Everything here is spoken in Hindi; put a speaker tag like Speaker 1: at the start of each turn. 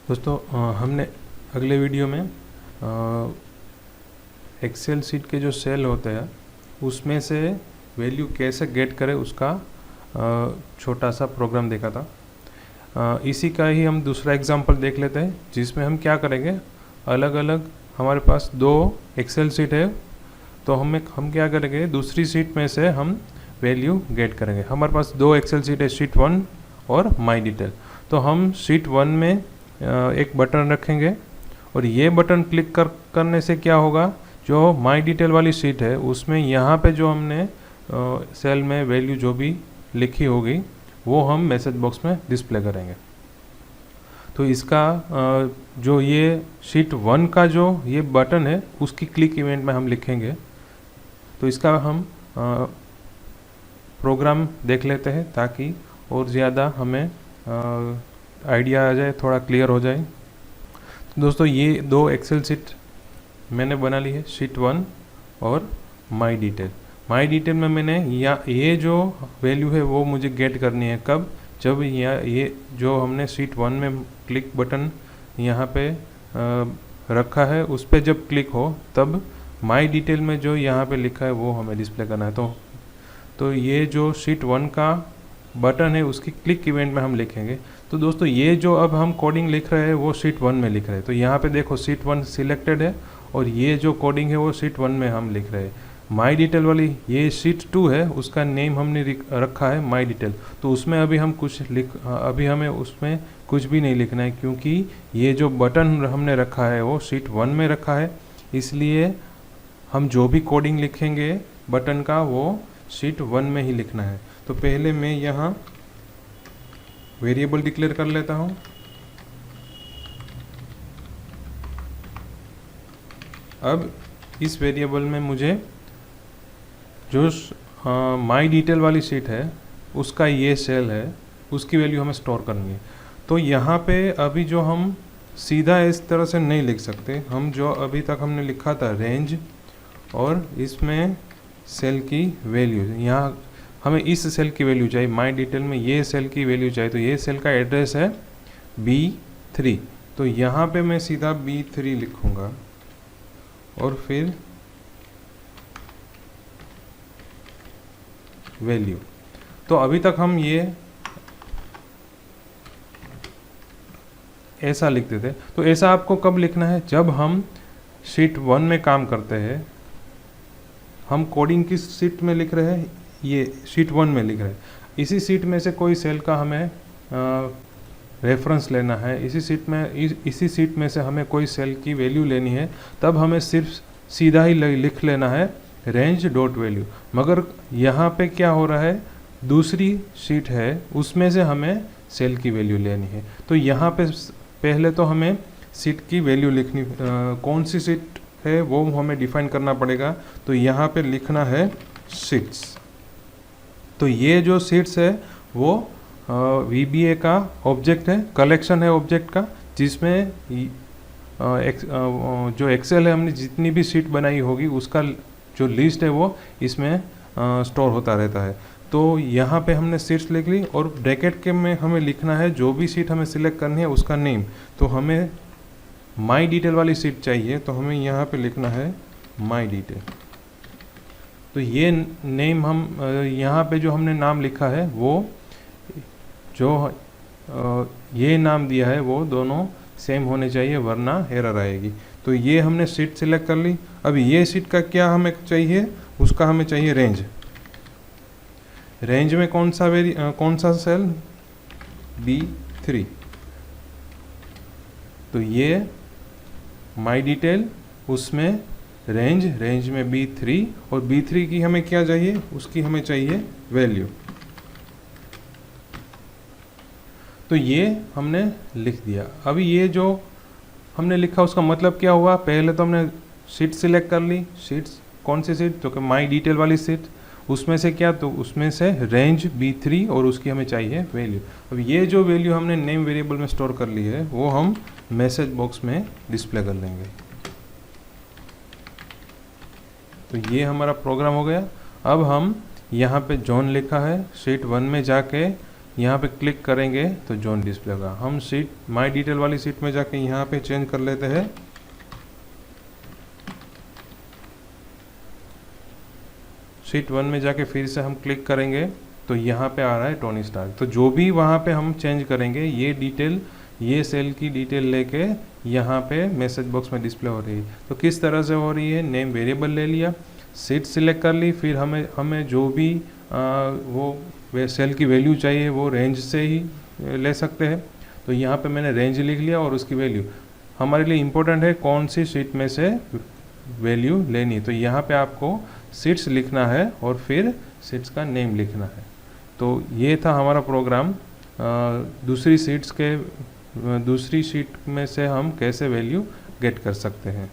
Speaker 1: दोस्तों हमने अगले वीडियो में एक्सेल सीट के जो सेल होते हैं उसमें से वैल्यू कैसे गेट करें उसका छोटा सा प्रोग्राम देखा था। इसी का ही हम दूसरा एग्जांपल देख लेते हैं, जिसमें हम क्या करेंगे, अलग अलग हमारे पास दो एक्सेल सीट है, तो हम क्या करेंगे, दूसरी सीट में से हम वैल्यू गेट करेंगे। हमारे पास दो एक्सेल सीट है, शीट 1 और माई डिटेल। तो हम शीट 1 में एक बटन रखेंगे और ये बटन क्लिक करने से क्या होगा, जो माई डिटेल वाली शीट है उसमें यहाँ पे जो हमने सेल में वैल्यू जो भी लिखी होगी वो हम मैसेज बॉक्स में डिस्प्ले करेंगे। तो इसका जो ये शीट 1 का जो ये बटन है उसकी क्लिक इवेंट में हम लिखेंगे। तो इसका हम प्रोग्राम देख लेते हैं ताकि और ज़्यादा हमें आइडिया आ जाए, थोड़ा क्लियर हो जाए। तो दोस्तों ये दो एक्सेल शीट मैंने बना ली है, शीट 1 और माई डिटेल। माई डिटेल में मैंने ये जो वैल्यू है वो मुझे गेट करनी है कब, जब ये जो हमने शीट 1 में क्लिक बटन यहाँ पे रखा है उस पर जब क्लिक हो तब माई डिटेल में जो यहाँ पे लिखा है वो हमें डिस्प्ले करना है। तो ये जो शीट 1 का बटन है उसकी क्लिक इवेंट में हम लिखेंगे। तो दोस्तों ये जो अब हम कोडिंग लिख रहे हैं वो शीट 1 में लिख रहे हैं। तो यहाँ पे देखो शीट 1 सिलेक्टेड है और ये जो कोडिंग है वो शीट 1 में हम लिख रहे हैं। माई डिटेल वाली ये शीट 2 है, उसका नेम हमने रखा है माई डिटेल। तो उसमें अभी हमें उसमें कुछ भी नहीं लिखना है, क्योंकि ये जो बटन हमने रखा है वो शीट 1 में रखा है, इसलिए हम जो भी कोडिंग लिखेंगे बटन का वो शीट 1 में ही लिखना है। तो पहले मैं यहाँ वेरिएबल डिक्लेयर कर लेता हूँ। अब इस वेरिएबल में मुझे जो माई डिटेल वाली शीट है उसका ये सेल है, उसकी वैल्यू हमें स्टोर करनी है। तो यहाँ पे अभी जो हम सीधा इस तरह से नहीं लिख सकते, हम जो अभी तक हमने लिखा था रेंज और इसमें सेल की वैल्यू, यहाँ हमें इस सेल की वैल्यू चाहिए, माई डिटेल में ये सेल की वैल्यू चाहिए। तो ये सेल का एड्रेस है B3। तो यहाँ पे मैं सीधा B3 लिखूँगा और फिर वैल्यू। तो अभी तक हम ये ऐसा लिखते थे। तो ऐसा आपको कब लिखना है, जब हम शीट 1 में काम करते हैं। हम कोडिंग किस शीट में लिख रहे हैं, ये शीट 1 में लिख रहे हैं। इसी शीट में से कोई सेल का हमें रेफरेंस लेना है, इसी शीट में से हमें कोई सेल की वैल्यू लेनी है, तब हमें सिर्फ सीधा ही लिख लेना है रेंज डॉट वैल्यू। मगर यहाँ पे क्या हो रहा है, दूसरी शीट है उसमें से हमें सेल की वैल्यू लेनी है। तो यहाँ पे पहले तो हमें शीट की वैल्यू लिखनी, कौन सी शीट है वो हमें डिफाइन करना पड़ेगा। तो यहाँ पे लिखना है शीट्स। तो ये जो शीट्स है वो VBA का ऑब्जेक्ट है, कलेक्शन है ऑब्जेक्ट का, जिसमें जो एक्सेल है हमने जितनी भी शीट बनाई होगी उसका जो लिस्ट है वो इसमें स्टोर होता रहता है। तो यहाँ पे हमने शीट्स लिख ली और ब्रैकेट के में हमें लिखना है जो भी शीट हमें सिलेक्ट करनी है उसका नेम। तो हमें माई डिटेल वाली शीट चाहिए, तो हमें यहाँ पे लिखना है माई डिटेल। तो ये नेम हम यहाँ पे जो हमने नाम लिखा है वो जो ये नाम दिया है वो दोनों सेम होने चाहिए, वरना एरर आएगी। तो ये हमने शीट सिलेक्ट कर ली। अब ये शीट का क्या हमें चाहिए, उसका हमें चाहिए रेंज। रेंज में कौन सा सेल, B3। तो ये माई डिटेल, उसमें रेंज में B3, और B3 की हमें क्या चाहिए, उसकी हमें चाहिए वैल्यू। तो ये हमने लिख दिया। अभी ये जो हमने लिखा उसका मतलब क्या हुआ, पहले तो हमने शीट सिलेक्ट कर ली। शीट्स कौन सी शीट, तो कि माई डिटेल वाली शीट, उसमें से क्या, तो उसमें से रेंज B3 और उसकी हमें चाहिए वैल्यू। अब ये जो वैल्यू हमने नेम वेरिएबल में स्टोर कर ली है वो हम मैसेज बॉक्स में डिस्प्ले कर लेंगे। तो ये हमारा प्रोग्राम हो गया। अब हम यहाँ पे जॉन लिखा है, शीट 1 में जाके यहाँ पे क्लिक करेंगे तो जॉन डिस्प्ले होगा। हम शीट माई डिटेल वाली शीट में जाके यहाँ पे चेंज कर लेते हैं। शीट 1 में जाके फिर से हम क्लिक करेंगे तो यहाँ पे आ रहा है टोनी स्टार्क। तो जो भी वहाँ पे हम चेंज करेंगे ये डिटेल, ये सेल की डिटेल लेके यहाँ पे मैसेज बॉक्स में डिस्प्ले हो रही है। तो किस तरह से हो रही है, नेम वेरिएबल ले लिया, सीट सिलेक्ट कर ली, फिर हमें जो भी वो सेल की वैल्यू चाहिए वो रेंज से ही ले सकते हैं। तो यहाँ पे मैंने रेंज लिख लिया और उसकी वैल्यू हमारे लिए इम्पोर्टेंट है कौन सी शीट में से वैल्यू लेनी। तो यहाँ पे आपको सीट्स लिखना है और फिर सीट्स का नेम लिखना है। तो ये था हमारा प्रोग्राम। दूसरी शीट में से हम कैसे वैल्यू गेट कर सकते हैं।